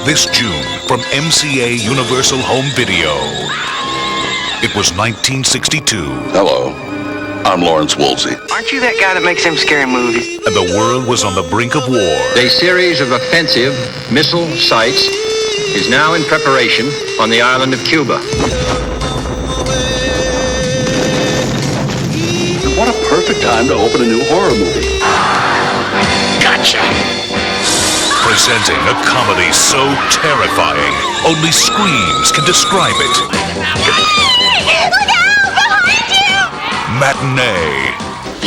this June from MCA Universal Home Video. It was 1962. Hello, I'm Lawrence Woolsey. Aren't you that guy that makes them scary movies? And the world was on the brink of war. A series of offensive missile sites is now in preparation on the island of Cuba. What a perfect time to open a new horror movie. Gotcha! Presenting a comedy so terrifying, only screams can describe it. Look out! Behind you! Matinee.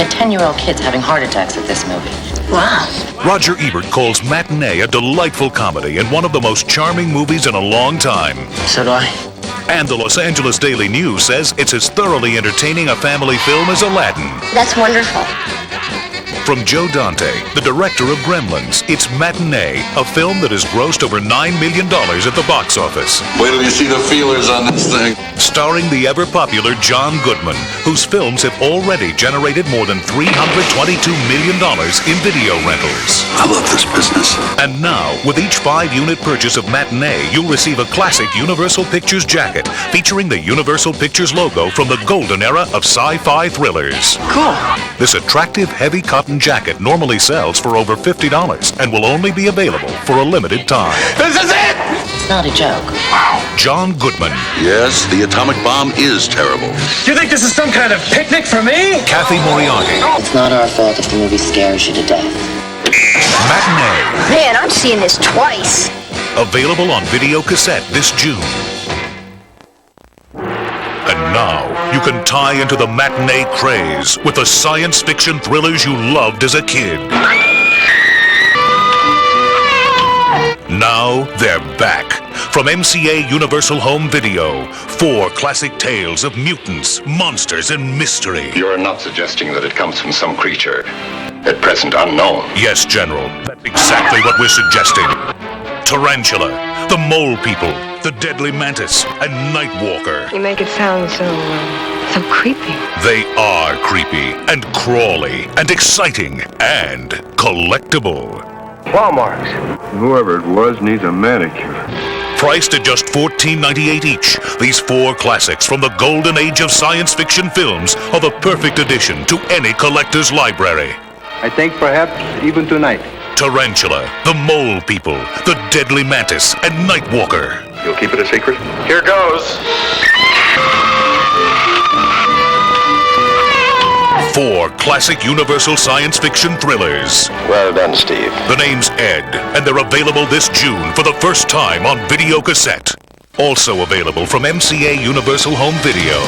A 10-year-old kid's having heart attacks at this movie. Wow. Roger Ebert calls Matinee a delightful comedy and one of the most charming movies in a long time. So do I. And the Los Angeles Daily News says it's as thoroughly entertaining a family film as Aladdin. That's wonderful. From Joe Dante, the director of Gremlins, it's Matinee, a film that has grossed over $9 million at the box office. Wait till you see the feelers on this thing. Starring the ever-popular John Goodman, whose films have already generated more than $322 million in video rentals. I love this business. And now, with each 5-unit purchase of Matinee, you'll receive a classic Universal Pictures jacket featuring the Universal Pictures logo from the golden era of sci-fi thrillers. Cool. This attractive, heavy cotton jacket normally sells for over $50 and will only be available for a limited time. This is it! It's not a joke. Wow. John Goodman. Yes, the atomic bomb is terrible. You think this is some kind of picnic for me? Kathy Moriarty. It's not our fault if the movie scares you to death. Matinee. Man, I'm seeing this twice. Available on video cassette this June. And now, you can tie into the matinee craze with the science fiction thrillers you loved as a kid. Now, they're back. From MCA Universal Home Video, 4 classic tales of mutants, monsters, and mystery. You're not suggesting that it comes from some creature at present unknown. Yes, General. That's exactly what we're suggesting. Tarantula, the Mole People, the Deadly Mantis, and Nightwalker. You make it sound so creepy. They are creepy and crawly and exciting and collectible. Walmart. Whoever it was needs a manicure. Priced at just $14.98 each, these 4 classics from the golden age of science fiction films are the perfect addition to any collector's library. I think perhaps even tonight. Tarantula, the Mole People, the Deadly Mantis, and Nightwalker. You'll keep it a secret? Here goes. 4 classic Universal science fiction thrillers. Well done, Steve. The name's Ed, and they're available this June for the first time on video cassette. Also available from MCA Universal Home Video.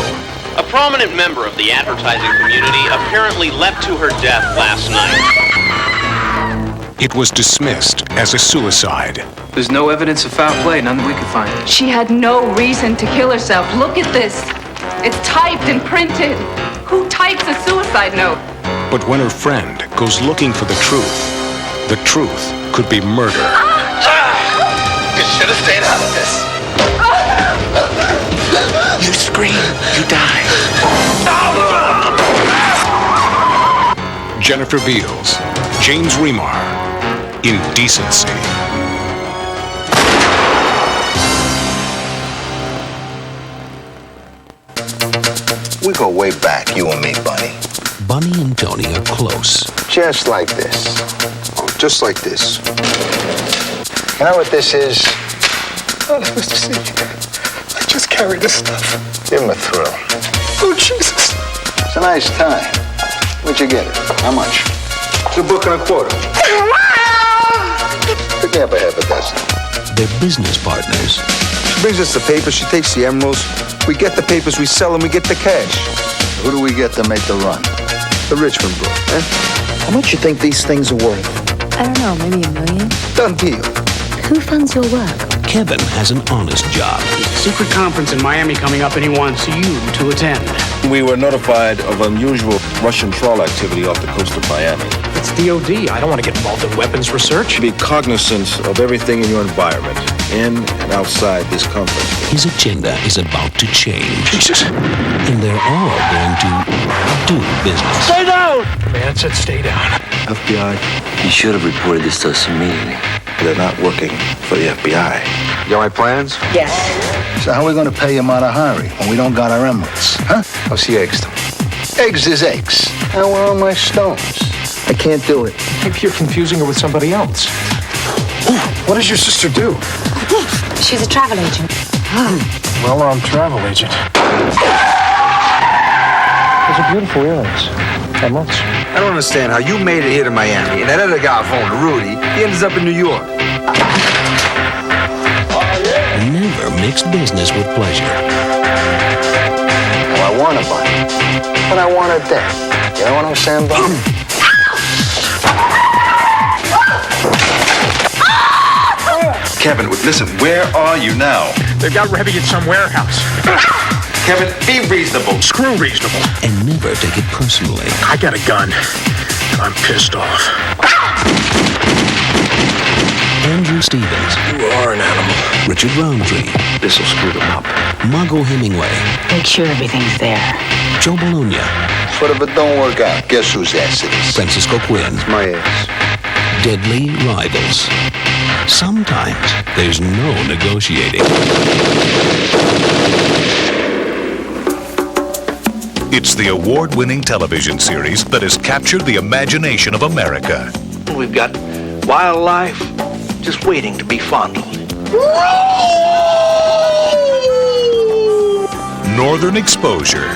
A prominent member of the advertising community apparently leapt to her death last night. It was dismissed as a suicide. There's no evidence of foul play, none that we could find. She had no reason to kill herself. Look at this. It's typed and printed. Who types a suicide note? But when her friend goes looking for the truth could be murder. You should have stayed out of this. You scream, you die. Jennifer Beals, James Remar, Indecency. We go way back, you and me, Bunny. Bunny and Tony are close. Just like this. Oh, just like this. You know what this is? Oh, Mr. C, I just carried this stuff. Give him a thrill. Oh, Jesus. It's a nice time. Where'd you get it? How much? It's $1.25. Pick me up a half a dozen. They're business partners. She brings us the papers, she takes the emeralds. We get the papers, we sell them, we get the cash. Who do we get to make the run? The Richmond bro, eh? How much you think these things are worth? I don't know, maybe $1 million? Done deal. Who funds your work? Kevin has an honest job. Secret conference in Miami coming up, and he wants you to attend. We were notified of unusual Russian trawl activity off the coast of Miami. It's DOD. I don't want to get involved in weapons research. Be cognizant of everything in your environment, in and outside this conference. His agenda is about to change. Jesus. And they're all going to do business. Stay down! The man said stay down. FBI, you should have reported this to us immediately. They're not working for the FBI. You got my plans? Yes. So how are we going to pay Matinee when we don't got our emeralds? Huh? How's the eggs? Eggs is eggs. Now where are my stones? I can't do it. Maybe you're confusing her with somebody else. What does your sister do? She's a travel agent. Well-armed travel agent. Those are beautiful earrings. How much? I don't understand how you made it here to Miami and that other guy phoned Rudy. He ends up in New York. Never mixed business with pleasure. Well, I want a bunny, but I want her dead. You know what I'm saying, Bob? Kevin, listen, where are you now? They've got Revy at some warehouse. Kevin, be reasonable. Screw reasonable. And never take it personally. I got a gun. I'm pissed off. Andrew Stevens. You are an animal. Richard Roundtree. This'll screw them up. Margot Hemingway. Make sure everything's there. Joe Bologna. But if it don't work out, guess whose ass it is? Francisco Quinn. It's my ass. Deadly rivals. Sometimes there's no negotiating. It's the award-winning television series that has captured the imagination of America. We've got wildlife just waiting to be fondled. Northern Exposure.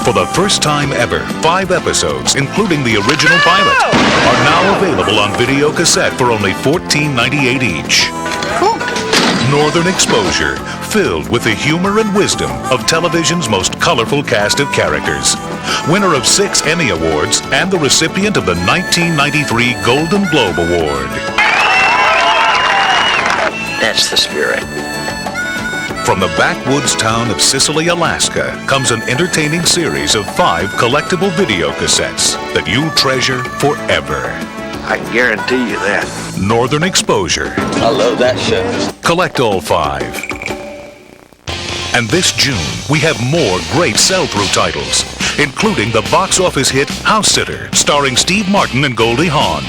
For the first time ever, 5 episodes, including the original pilot, are now available on video cassette for only $14.98 each. Cool. Northern Exposure, filled with the humor and wisdom of television's most colorful cast of characters. Winner of 6 Emmy Awards and the recipient of the 1993 Golden Globe Award. That's the spirit. From the backwoods town of Sicily, Alaska, comes an entertaining series of 5 collectible video cassettes that you'll treasure forever. I can guarantee you that. Northern Exposure. I love that show. Collect all 5. And this June, we have more great sell-through titles, including the box office hit House Sitter, starring Steve Martin and Goldie Hawn.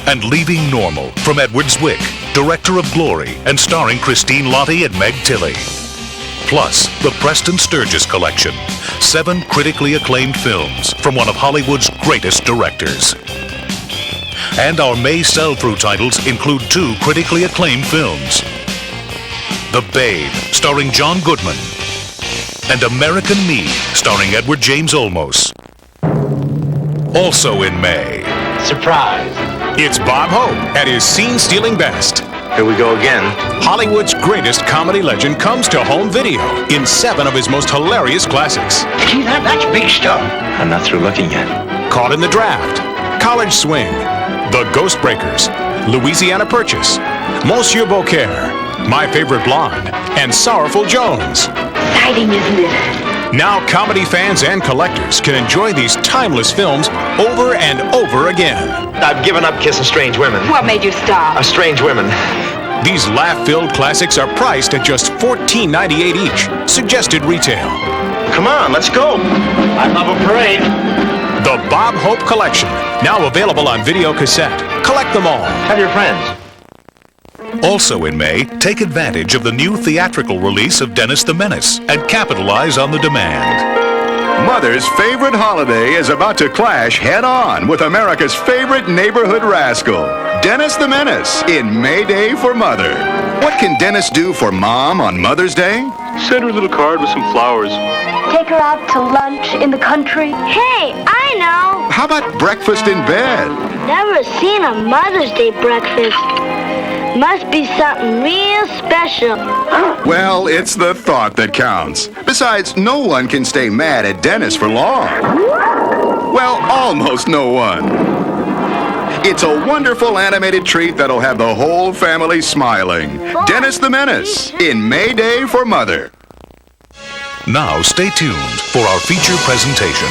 And Leaving Normal from Edward Zwick, director of Glory, and starring Christine Lottie and Meg Tilly. Plus, the Preston Sturges Collection, 7 critically acclaimed films from one of Hollywood's greatest directors. And our May sell-through titles include 2 critically acclaimed films. The Babe, starring John Goodman, and American Me, starring Edward James Olmos. Also in May. Surprise! It's Bob Hope at his scene-stealing best. Here we go again. Hollywood's greatest comedy legend comes to home video in 7 of his most hilarious classics. Gee, that's big stuff. I'm not through looking yet. Caught in the Draft, College Swing, The Ghost Breakers, Louisiana Purchase, Monsieur Beaucaire, My Favorite Blonde, and Sorrowful Jones. Exciting, isn't it? Now comedy fans and collectors can enjoy these timeless films over and over again. I've given up kissing strange women. What made you stop? Strange women. These laugh-filled classics are priced at just $14.98 each. Suggested retail. Come on, let's go. I love a parade. The Bob Hope Collection, now available on video cassette. Collect them all. Tell your friends. Also in May, take advantage of the new theatrical release of Dennis the Menace and capitalize on the demand. Mother's favorite holiday is about to clash head-on with America's favorite neighborhood rascal, Dennis the Menace, in Mayday for Mother. What can Dennis do for Mom on Mother's Day? Send her a little card with some flowers. Take her out to lunch in the country. Hey, I know. How about breakfast in bed? Never seen a Mother's Day breakfast. Must be something real special. Well, it's the thought that counts. Besides, no one can stay mad at Dennis for long. Well, almost no one. It's a wonderful animated treat that'll have the whole family smiling. Dennis the Menace in Mayday for Mother. Now stay tuned for our feature presentation.